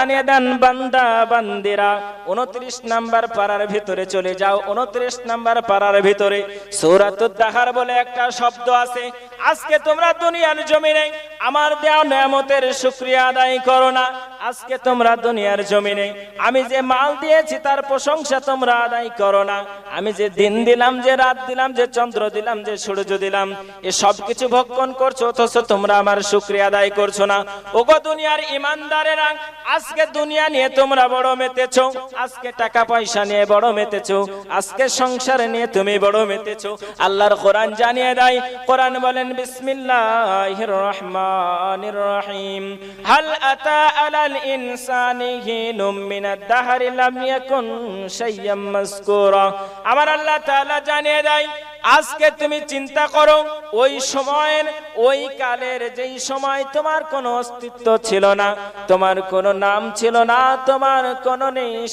জানিয়ে দেন বান্দা বান্দিরা 29 নাম্বার পারার ভিতরে চলে যাও। 29 নাম্বার পারার ভিতরে সূরাতুদ দাহার বলে একটা শব্দ আছে। আজকে তোমরা দুনিয়ার জমিনে আমার দেওয়া নেয়ামতের শুকরিয়া আদায় করো না। আজকে তোমরা দুনিয়ার জমিনে আমি যে মাল দিয়েছি তার প্রশংসা তোমরা আদায় করো না। আমি যে দিন দিলাম, যে রাত দিলাম, যে চন্দ্র দিলাম, যে সূর্য দিলাম, এ সব কিছু ভক্ষণ করছো, অথচ তোমরা আমার শুকরিয়া আদায় করছো না। ওগো দুনিয়ার ইমানদারেরা, আজকে দুনিয়া নিয়ে তোমরা বড় মেতেছো, আজকে টাকা পয়সা নিয়ে বড় মেতেছো, আজকে সংসার নিয়ে তুমি বড় মেতেছো। আল্লাহর কোরআন জানিয়ে দেয়, কোরআন বলেন বিসমিল্লাহির রহমানির রহিম, হাল আতা আলাল ইনসানি হিনুম মিনাদ দাহরি লাম ইয়াকুন শাইয়্যাম মাযকুরা। আমার আল্লাহ তাআলা জানিয়ে দেয়, আজকে তুমি চিন্তা করো ওই সময়ের, ওই কালের যেই সময় তোমার কোনো অস্তিত্ব ছিল না, তোমার কোনো নাম ছিল না, তোমার কোনো নেই